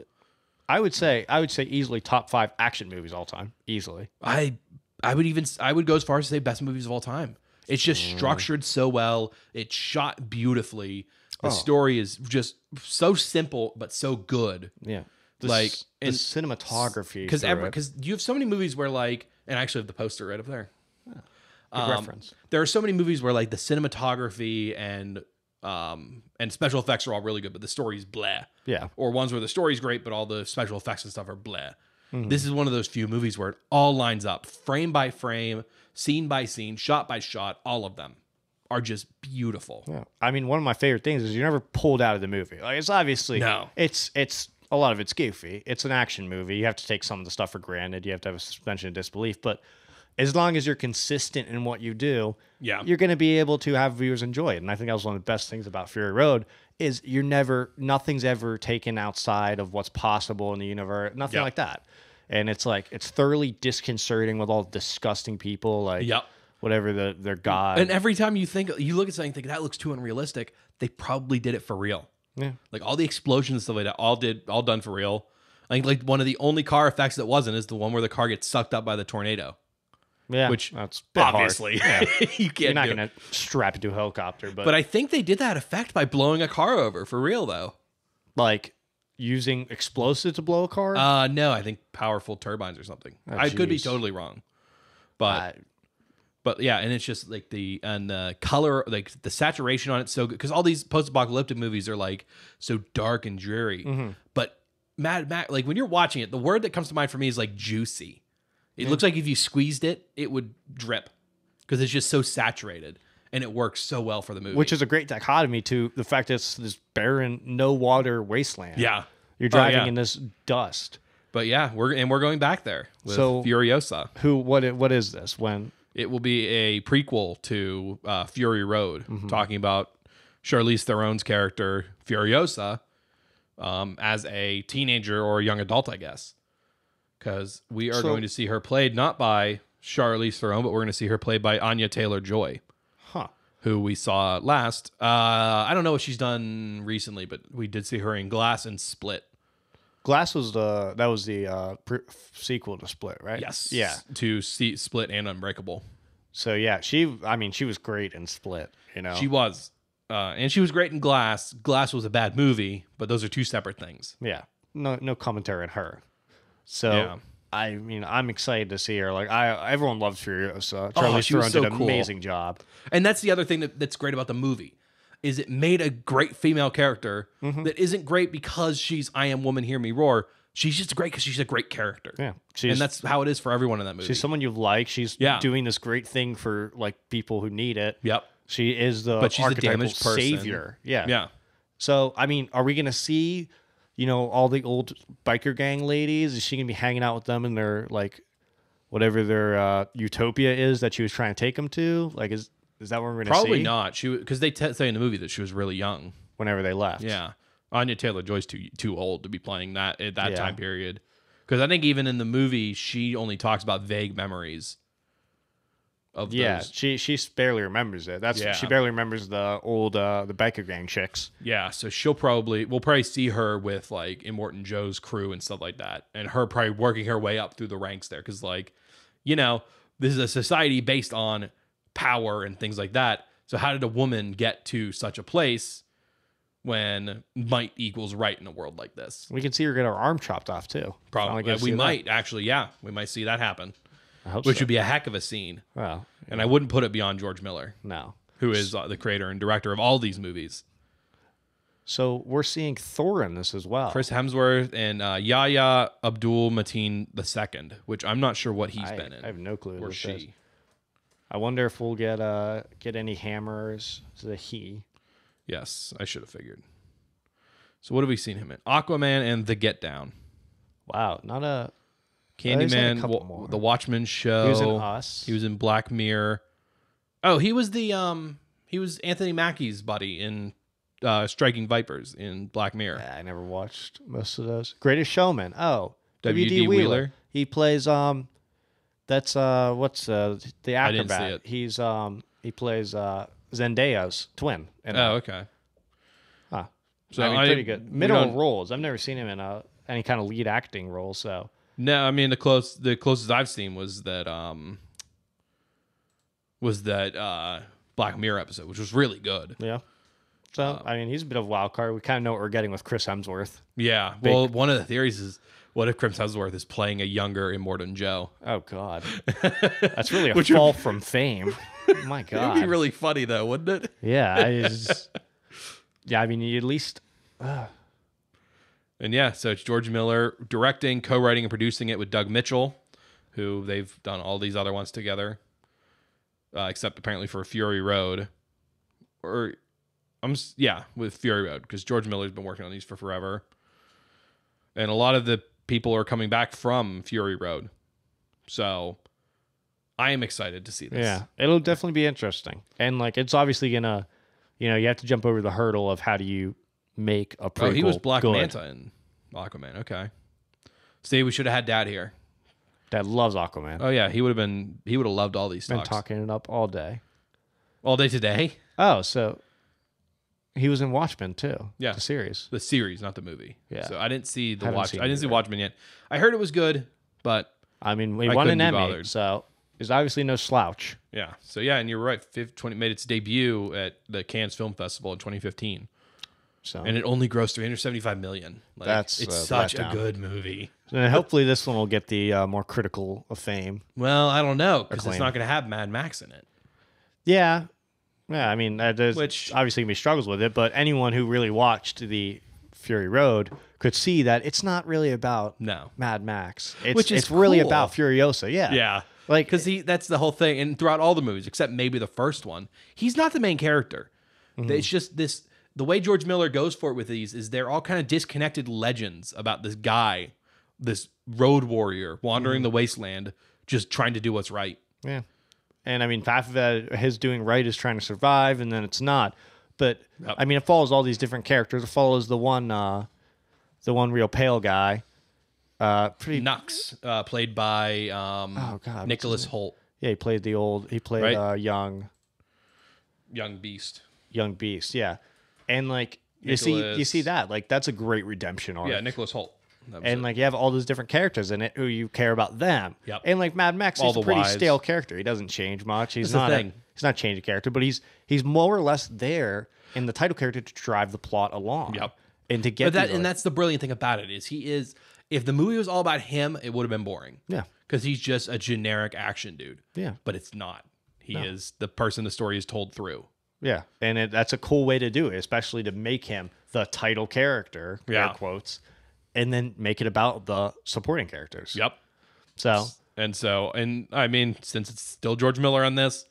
I would say easily top 5 action movies all time. Easily. I would go as far as to say best movies of all time. It's just structured so well. It's shot beautifully. The story is just so simple but so good. Yeah. The cinematography. Because you have so many movies where, like, and I actually have the poster right up there. Good reference. There are so many movies where, like, the cinematography and special effects are all really good, but the story's blah. Yeah. Or ones where the story's great, but all the special effects and stuff are blah. Mm-hmm. This is one of those few movies where it all lines up, frame by frame, scene by scene, shot by shot. All of them are just beautiful. Yeah. I mean, one of my favorite things is you're never pulled out of the movie. Like, it's obviously it's a lot of it's goofy. It's an action movie. You have to take some of the stuff for granted. You have to have a suspension of disbelief, but as long as you're consistent in what you do, you're going to be able to have viewers enjoy it. And I think that was one of the best things about Fury Road is nothing's ever taken outside of what's possible in the universe. Nothing like that. And it's like, it's thoroughly disconcerting with all disgusting people, like whatever their god. And every time you look at something and think that looks too unrealistic, they probably did it for real. Yeah. Like all the explosions and stuff like that, all done for real. I think like one of the only car effects that wasn't is the one where the car gets sucked up by the tornado. Yeah, which that's obviously you're not going to strap it to a helicopter. But I think they did that effect by blowing a car over for real, though. Like using explosives to blow a car? No, I think powerful turbines or something. I could be totally wrong, but But yeah, and it's just like the color, like the saturation on it's so good because all these post-apocalyptic movies are like so dark and dreary. But Mad Max, like when you're watching it, the word that comes to mind for me is like juicy. It looks like if you squeezed it, it would drip because it's just so saturated. And it works so well for the movie. Which is a great dichotomy to the fact that it's this barren, no water wasteland. Yeah. You're driving in this dust. But yeah, we're going back there with Furiosa. What is this? When it will be a prequel to Fury Road, talking about Charlize Theron's character Furiosa as a teenager or a young adult, I guess. Because we are going to see her played not by Charlize Theron, but we're going to see her played by Anya Taylor-Joy. Who we saw last. I don't know what she's done recently, but we did see her in Glass and Split. Glass was the sequel to Split, right? Yes. Yeah. To see Split and Unbreakable. So yeah, she was great in Split. She was, and she was great in Glass. Glass was a bad movie, but those are two separate things. Yeah. No commentary on her. So. Yeah. I'm excited to see her. Like everyone loves Furiosa. Charlize Theron did an amazing job. And that's the other thing that's great about the movie, is it made a great female character that isn't great because she's I am woman, hear me roar. She's just great because she's a great character. Yeah, and that's how it is for everyone in that movie. She's someone you like. She's doing this great thing for like people who need it. Yep. She is the she's a damaged person. Savior. Yeah. Yeah. So are we gonna see? All the old biker gang ladies, is she going to be hanging out with them in their, like, whatever their utopia is that she was trying to take them to? Like, is that what we're going to see? Probably not. Because they say in the movie that she was really young. Whenever they left. Yeah. Anya Taylor-Joy's too old to be playing that at that time period. Because I think even in the movie, she only talks about vague memories. She barely remembers it. She barely remembers the old the biker gang chicks. Yeah, so we'll probably see her with like Immortan Joe's crew and stuff like that, and her probably working her way up through the ranks there, because this is a society based on power and things like that. So how did a woman get to such a place when might equals right in a world like this? We can see her get her arm chopped off too. Probably we might see that happen. Which would be a heck of a scene. Well, and I wouldn't put it beyond George Miller. No. Who is the creator and director of all these movies. So we're seeing Thor in this as well. Chris Hemsworth and Yahya Abdul-Mateen II, which I'm not sure what he's been in. I have no clue. Or she. I wonder if we'll get any hammers. Is it a he? Yes, I should have figured. So what have we seen him in? Aquaman and The Get Down. Wow, not a... Candyman, The Watchmen show. He was in Us. He was in Black Mirror. Oh, he was Anthony Mackie's buddy in Striking Vipers in Black Mirror. I never watched most of those. Greatest Showman. Oh, W.D. Wheeler. He plays that's what's the acrobat? I didn't see it. He plays Zendaya's twin. Okay. Huh. So pretty good. Middle roles. I've never seen him in any kind of lead acting role. So. No, I mean the closest I've seen was that Black Mirror episode, which was really good. Yeah. So he's a bit of a wild card. We kind of know what we're getting with Chris Hemsworth. Yeah. Well, one of the theories is, what if Chris Hemsworth is playing a younger Immortan Joe? Oh God, that's really a fall from fame. My God, it'd be really funny though, wouldn't it? Yeah. You at least. And yeah, so it's George Miller directing, co-writing, and producing it with Doug Mitchell, who they've done all these other ones together, except apparently for Fury Road. With Fury Road, because George Miller's been working on these for forever. And a lot of the people are coming back from Fury Road. So I am excited to see this. Yeah, it'll definitely be interesting. And it's obviously going to, you have to jump over the hurdle of how do you make a prequel. Oh, he was Black good. Manta in Aquaman. Okay. See, we should have had Dad here. Dad loves Aquaman. Oh yeah, he would have loved all these talks. Been talking it up all day. All day today? Oh, so he was in Watchmen too. Yeah. The series. The series, not the movie. Yeah. So I didn't see Watchmen yet. I heard it was good, but we won an Emmy, so it's obviously no slouch. Yeah. So yeah, and you're right. Made its debut at the Cannes Film Festival in 2015. So and it only grossed 375 million. Like, That's it's a such a letdown. good movie. and hopefully this one will get the more critical acclaim. Well, I don't know because it's not going to have Mad Max in it. Yeah. Yeah, I mean, there's Which- obviously going to be struggles with it, but anyone who really watched the Fury Road could see that it's not really about No. Mad Max. Which is it's really cool. about Furiosa. Yeah. Yeah. Like, Because that's the whole thing. And throughout all the movies, except maybe the first one, he's not the main character. It's just this, the way George Miller goes for it with these is they're all kind of disconnected legends about this guy, this road warrior wandering the wasteland, just trying to do what's right. yeah. And I mean, half of it, his doing right is trying to survive, and then it's not. But Yep. I mean, it follows all these different characters. It follows the one real pale guy. Pretty. Nux, played by God, what's Nicholas his name? Hoult, Yeah, he played Right. young Beast. Beast. Yeah, and like you see Nicholas- that, like, that's a great redemption arc. Yeah, Nicholas Hoult. That was And it. like you have all those different characters in it who you care about them. Yep. And like Mad Max, All he's a the pretty wives. stale character. He doesn't change much. He's That's the not thing. he's not changing character, but he's more or less there in the title character to drive the plot along. Yep. And to get But that, these, and like- that's the brilliant thing about it is he is. If the movie was all about him, it would have been boring. Yeah. Because he's just a generic action dude. Yeah. But it's not. He is the person the story is told through. Yeah. And that's a cool way to do it, especially to make him the title character, air quotes, and then make it about the supporting characters. Yep. So And I mean, since it's still George Miller on this,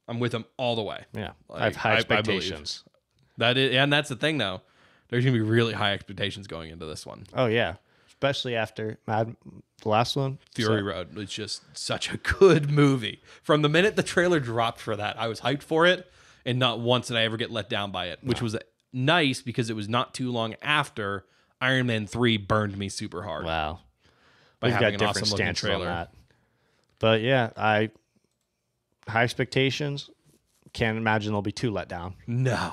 I'm with him all the way. yeah, Like, I have high I expectations. That is, and that's the thing though. There's gonna be really high expectations going into this one. Oh yeah, especially after the last one, Fury Road. It's just such a good movie. From the minute the trailer dropped for that, I was hyped for it, and not once did I ever get let down by it, which was nice because it was not too long after Iron Man 3 burned me super hard. Wow. By We've having got an different awesome looking stances on trailer. that. But yeah, high expectations. Can't imagine they'll be too let down. No.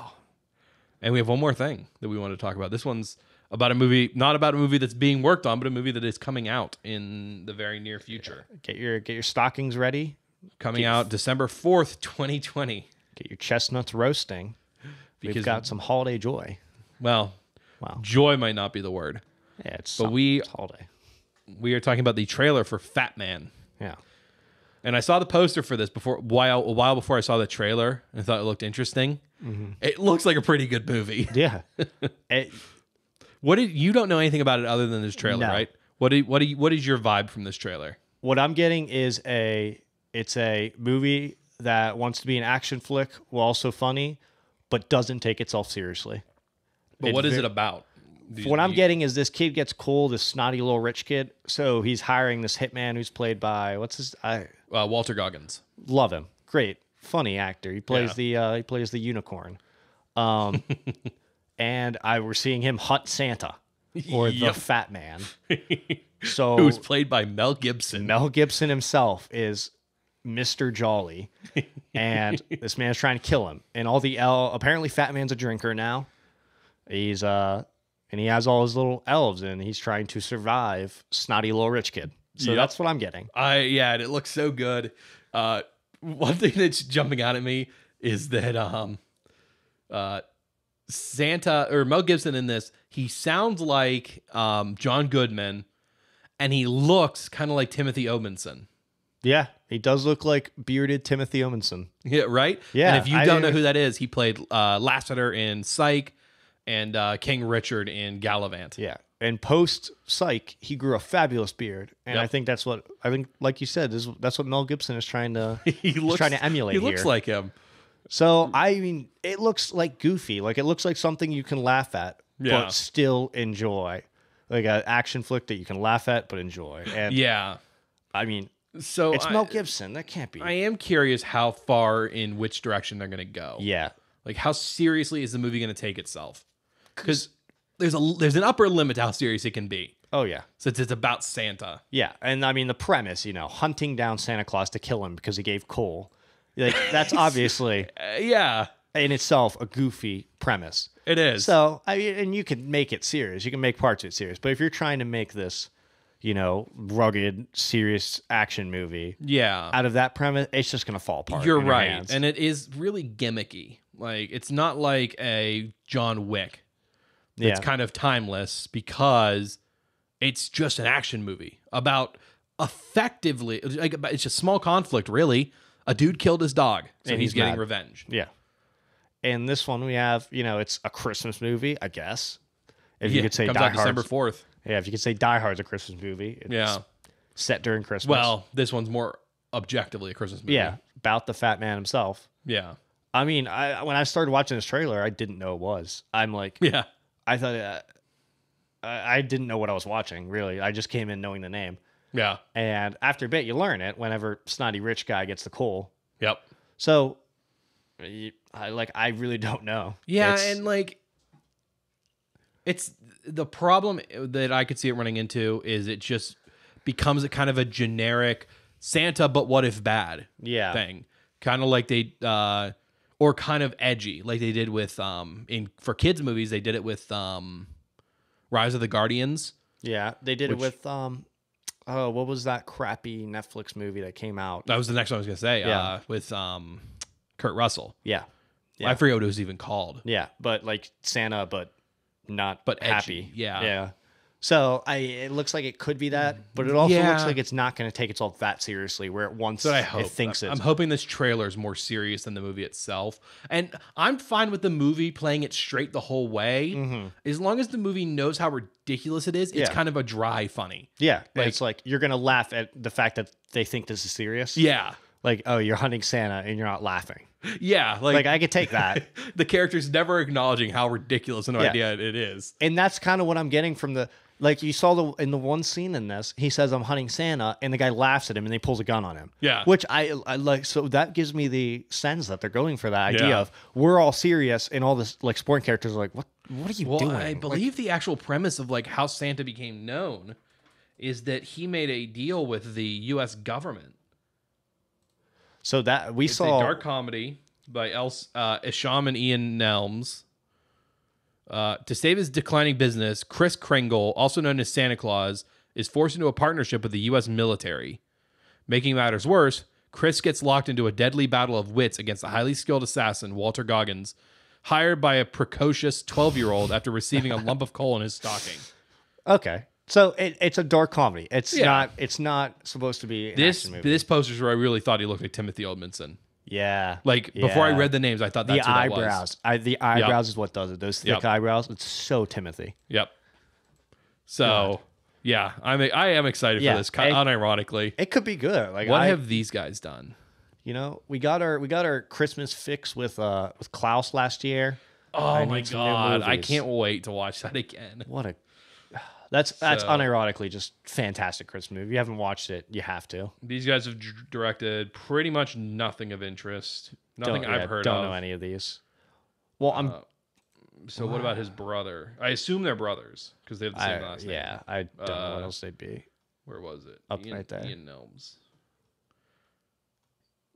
And we have one more thing that we want to talk about. This one's about a movie, not about a movie that's being worked on, but a movie that is coming out in the very near future. Get your stockings ready. Coming out December 4th, 2020. Get your chestnuts roasting. We've Because- got some holiday joy. Well, Wow. joy might not be the word. Yeah, it's But it's holiday. we are talking about the trailer for Fat Man. Yeah. And I saw the poster for this a while before I saw the trailer and thought it looked interesting. It looks like a pretty good movie. Yeah. You don't know anything about it other than this trailer, No. right? What is your vibe from this trailer? What I'm getting is it's a movie that wants to be an action flick while also funny, but doesn't take itself seriously. But what is it about? What I'm getting is this kid gets cool, this snotty little rich kid. So he's hiring this hitman who's played by I Walter Goggins. love him. Great, funny actor. He plays the unicorn. And we're seeing him hunt Santa or the Yep. Fat Man. So Who's played by Mel Gibson. Mel Gibson himself is Mr. Jolly, and this man's trying to kill him. And apparently Fat Man's a drinker now. He's and he has all his little elves, and he's trying to survive snotty little rich kid. So Yep. that's what I'm getting. And it looks so good. One thing that's jumping out at me is that Santa or Mel Gibson in this, he sounds like John Goodman, and he looks kind of like Timothy Omenson. Yeah, he does look like bearded Timothy Omenson. Yeah, right? Yeah, And if you don't know who that is, he played Lassiter in Psych and King Richard in Gallivant. Yeah, and post Psych, he grew a fabulous beard, and Yep. I think that's what like you said, that's what Mel Gibson is trying to He's trying to emulate. He looks here. like him. So I mean, it looks like goofy, like it looks like something you can laugh at, Yeah. but still enjoy, like an action flick that you can laugh at but enjoy. And Yeah. I mean, So it's Mel Gibson. That can't be. I am curious how far in which direction they're going to go. Yeah, Like how seriously is the movie going to take itself? Because there's an upper limit to how serious it can be, oh yeah, since it's about Santa. yeah. And I mean, the premise, hunting down Santa Claus to kill him because he gave coal, like that's obviously Yeah, in itself a goofy premise. it is. So I mean, and you can make it serious. You can make parts of it serious. But if you're trying to make this, rugged, serious action movie, yeah, out of that premise, it's just gonna fall apart. you're in your right, hands. and it is really gimmicky. Like it's not like a John Wick, It's kind of timeless because it's just an action movie about effectively, like, it's a small conflict, really. A dude killed his dog, so he's getting revenge. Yeah. And this one we have, it's a Christmas movie, I guess. If you could say comes Die out December 4th. Yeah, if you could say Die Hard's a Christmas movie. It's set during Christmas. Well, this one's more objectively a Christmas movie. Yeah, about the fat man himself. Yeah. I mean, when I started watching this trailer, I didn't know it was. I'm like, I thought I didn't know what I was watching, really. I just came in knowing the name. Yeah. And after a bit, you learn it whenever snotty rich guy gets the coal. Yep. So, I really don't know. Yeah, it's the problem that I could see it running into is it just becomes a kind of a generic Santa, but what if bad thing. Kind of like they, or kind of edgy, like they did with, for kids movies, they did it with Rise of the Guardians. Yeah, they did it with, what was that crappy Netflix movie that came out? That was the next one I was going to say, with Kurt Russell. Yeah. I forget what it was even called. Yeah, but like Santa, but not happy. Edgy. Yeah. Yeah. So it looks like it could be that, but it also looks like it's not going to take itself that seriously. Where it once it thinks it's. I'm hoping this trailer is more serious than the movie itself, and I'm fine with the movie playing it straight the whole way, as long as the movie knows how ridiculous it is. It's kind of a dry funny. Yeah, it's like you're going to laugh at the fact that they think this is serious. Yeah, like you're hunting Santa and you're not laughing. Yeah, like I could take that. The character's never acknowledging how ridiculous an idea it is, and that's kind of what I'm getting from the. Like you saw in the one scene in this, he says, "I'm hunting Santa," and the guy laughs at him and he pulls a gun on him. Yeah. Which I like. So that gives me the sense that they're going for that idea of we're all serious and all this like sporting characters are like, what are you doing? I believe the actual premise of like how Santa became known is that he made a deal with the U.S. government. So that it's a dark comedy by Isham and Ian Nelms. To save his declining business, Kris Kringle, also known as Santa Claus, is forced into a partnership with the U.S. military. Making matters worse, Chris gets locked into a deadly battle of wits against a highly skilled assassin, Walter Goggins, hired by a precocious 12-year-old after receiving a lump of coal in his stocking. Okay. So it's a dark comedy. It's not supposed to be an action movie. This poster's where I really thought he looked like Timothy Oldmanson. Yeah. Before I read the names, I thought that's the who eyebrows. That was. The eyebrows is what does it. Those thick eyebrows. It's so Timothy. Yep. So, I am excited for this. Unironically, it could be good. Like, what have these guys done? We got our Christmas fix with Klaus last year. Oh my god! I can't wait to watch that again. That's unironically just fantastic Christmas movie. If you haven't watched it, you have to. These guys have directed pretty much nothing of interest. Nothing I've heard of. Don't know any of these. Well, So what about his brother? I assume they're brothers because they have the same last name. Yeah, I don't know what else they'd be. Where was it? Right there. Ian Nelms.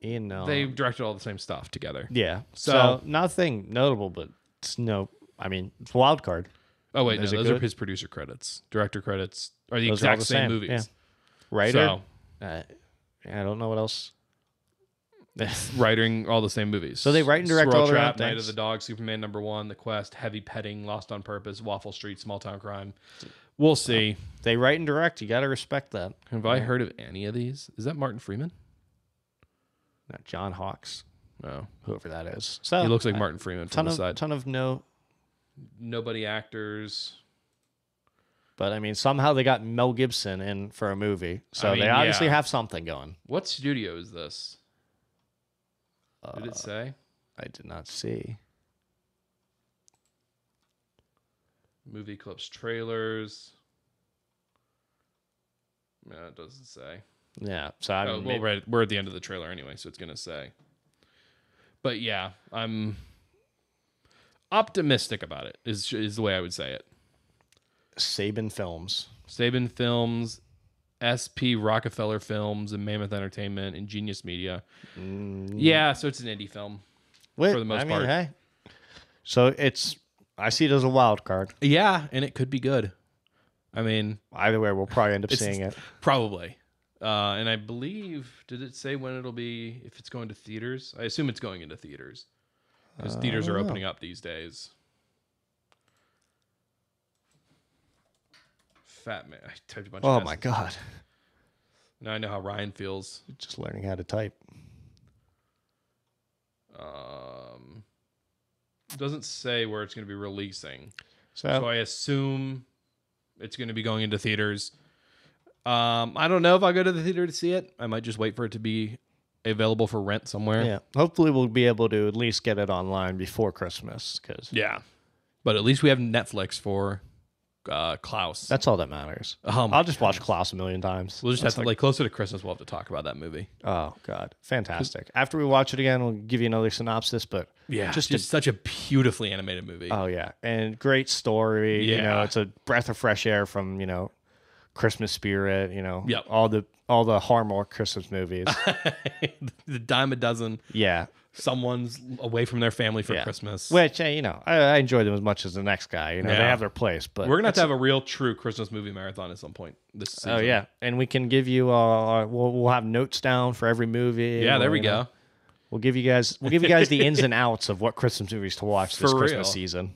Ian Nelms. They directed all the same stuff together. Yeah. So nothing notable, but it's it's a wild card. Oh, wait, no, those are his producer credits. Director credits are the exact same movies. Yeah. Writer? I don't know what else. Writing all the same movies. So they write and direct all their own things. Night of the Dog, Superman #1, The Quest, Heavy Petting, Lost on Purpose, Waffle Street, Small Town Crime. We'll see. They write and direct. You got to respect that. Have I heard of any of these? Is that Martin Freeman? Not John Hawkes. No. Whoever that is. So he looks like Martin Freeman from the side. Ton of nobody actors. But somehow they got Mel Gibson in for a movie. So they obviously have something going. What studio is this? Did it say? I did not see. Movie clips, trailers. No, it doesn't say. Yeah. So we're at the end of the trailer anyway, so it's going to say. But yeah, I'm optimistic about it, is the way I would say it. Saban Films, SP Rockefeller Films, and Mammoth Entertainment, and Genius Media. Yeah, so it's an indie film for the most part. Hey. So I see it as a wild card. Yeah, and it could be good. Either way, we'll probably end up seeing it. Probably. And I believe, did it say when it'll be, if it's going to theaters? I assume it's going into theaters because theaters are opening up these days. Fat Man. I typed a bunch Oh of my S's. God. Now I know how Ryan feels. Just learning how to type. Doesn't say where it's going to be releasing. So I assume it's going to be going into theaters. I don't know if I'll go to the theater to see it. I might just wait for it to be available for rent somewhere. yeah, hopefully we'll be able to at least get it online before Christmas. Yeah. But at least we have Netflix for Klaus. That's all that matters. Oh I'll just watch Klaus a million times. We'll just have to, like, closer to Christmas, we'll have to talk about that movie. Oh, God. Fantastic. After we watch it again, we'll give you another synopsis, but yeah, just such a beautifully animated movie. Oh, yeah. And great story. Yeah. You know, it's a breath of fresh air from, you know, Christmas spirit, you know, Yep. all the Hallmark Christmas movies. The dime a dozen. Yeah. Someone's away from their family for Christmas. Which, you know, I enjoy them as much as the next guy. You know, they have their place. But we're going to have a real true Christmas movie marathon at some point this season. Oh, yeah. And we can give you, we'll have notes down for every movie. Yeah, there we go. We'll give you guys the ins and outs of what Christmas movies to watch this Christmas season.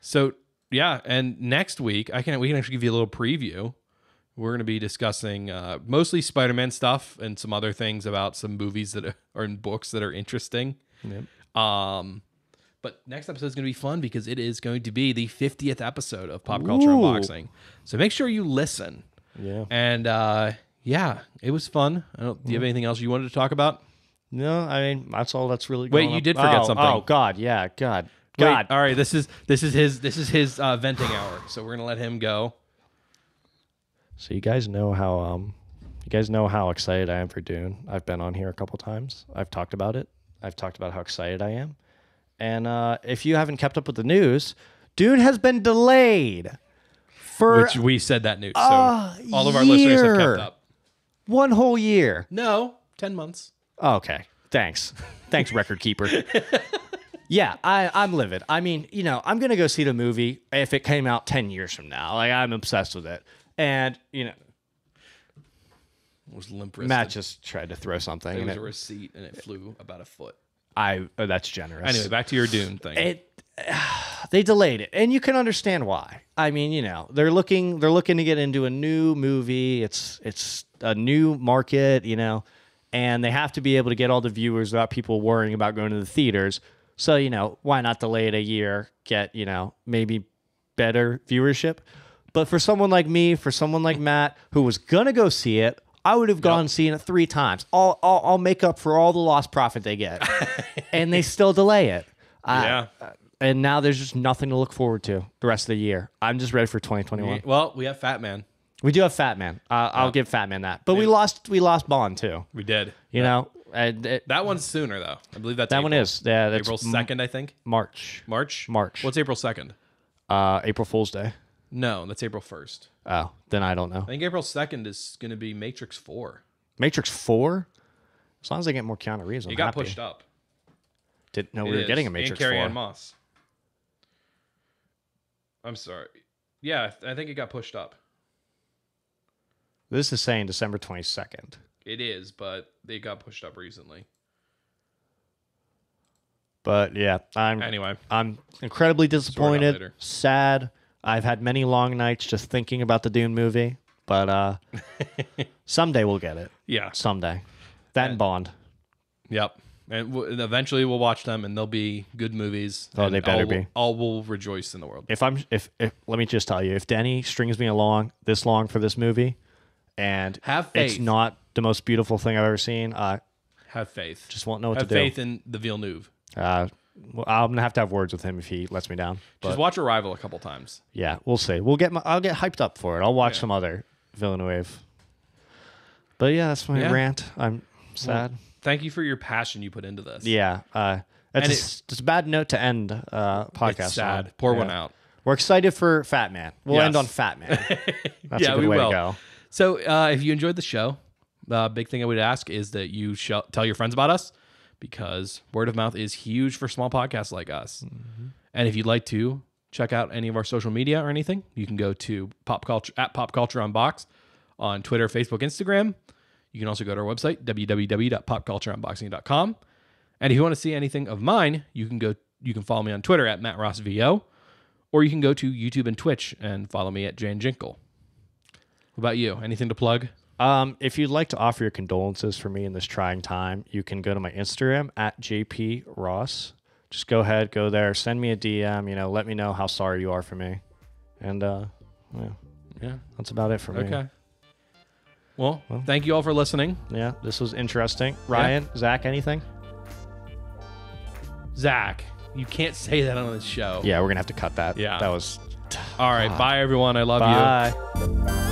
So, yeah. And next week, we can actually give you a little preview. We're going to be discussing mostly Spider-Man stuff and some other things about some movies that are in books that are interesting. Yep. But next episode is going to be fun because it is going to be the 50th episode of Pop Culture Unboxing. So make sure you listen. Yeah. And yeah, it was fun. Do you have anything else you wanted to talk about? No, I mean that's all that's really going Wait, you on. did forget something. Oh God, yeah, God. Wait, all right, this is his venting hour. So we're going to let him go. So you guys know how excited I am for Dune. I've been on here a couple times. I've talked about it. I've talked about how excited I am. And if you haven't kept up with the news, Dune has been delayed for which we said that news. So all of our listeners have kept up. 1 whole year. No, 10 months. Okay. Thanks, record keeper. Yeah, I'm livid. I mean, you know, I'm going to go see the movie if it came out 10 years from now. Like, I'm obsessed with it. And, you know, was limp-wristed. Matt just tried to throw something. It was a receipt, and it flew about a foot. That's generous. Anyway, back to your Dune thing. They delayed it, and you can understand why. I mean, you know, they're looking to get into a new movie. It's a new market, you know, and they have to be able to get all the viewers without people worrying about going to the theaters. So, you know, why not delay it a year? Get, you know, maybe better viewership. But for someone like me, for someone like Matt, who was gonna go see it, I would have gone and seen it 3 times. I'll make up for all the lost profit they get, and they still delay it. And now there's just nothing to look forward to the rest of the year. I'm just ready for 2021. Well, we have Fat Man. We do have Fat Man. I'll give Fat Man that. But we lost Bond too. We did. You know, that one's sooner though. I believe that's that April. one is. Yeah, that's April 2nd, I think. March. What's April 2nd? April Fool's Day. No, that's April 1st. Oh, then I don't know. I think April 2nd is going to be Matrix 4. Matrix 4? As long as I get more Keanu Reeves, I'm It got happy. pushed up. Didn't know we were getting a Matrix 4. And Carrie-Anne Moss. I'm sorry. Yeah, I think it got pushed up. This is saying December 22nd. It is, but they got pushed up recently. But yeah, I'm incredibly disappointed, sad. I've had many long nights just thinking about the Dune movie, but someday we'll get it. Yeah, someday. That and Bond. Yep, and eventually we'll watch them, and they'll be good movies. Oh, they better be. All will rejoice in the world. If let me just tell you, if Denny strings me along this long for this movie, and have faith, it's not the most beautiful thing I've ever seen. Have faith. Just won't know what to do. Have faith in the Villeneuve. Well, I'm gonna have to have words with him if he lets me down. But just watch Arrival a couple times. Yeah, we'll see. I'll get hyped up for it. I'll watch some other Villeneuve. But yeah, that's my rant. I'm sad. Well, thank you for your passion you put into this. Yeah, it's a bad note to end podcast. It's sad. Pour one out. We're excited for Fat Man. We'll end on Fat Man. That's a good way to go. So if you enjoyed the show, the big thing I would ask is that you tell your friends about us, because word of mouth is huge for small podcasts like us. Mm-hmm. And if you'd like to check out any of our social media or anything, you can go to Pop Culture Unbox on Twitter, Facebook, Instagram. You can also go to our website, www.popcultureunboxing.com. And if you want to see anything of mine, you can follow me on Twitter at MattRossVO, or you can go to YouTube and Twitch and follow me at Jane Jinkle. What about you? Anything to plug? If you'd like to offer your condolences for me in this trying time, you can go to my Instagram at JP Ross. Just go ahead, go there, send me a DM, let me know how sorry you are for me. And that's about it for me. Okay. Well, thank you all for listening. Yeah, this was interesting. Ryan, Zach, anything? Zach, you can't say that on this show. Yeah, we're going to have to cut that. Yeah. That was... All right. Bye, everyone. I love you. Bye.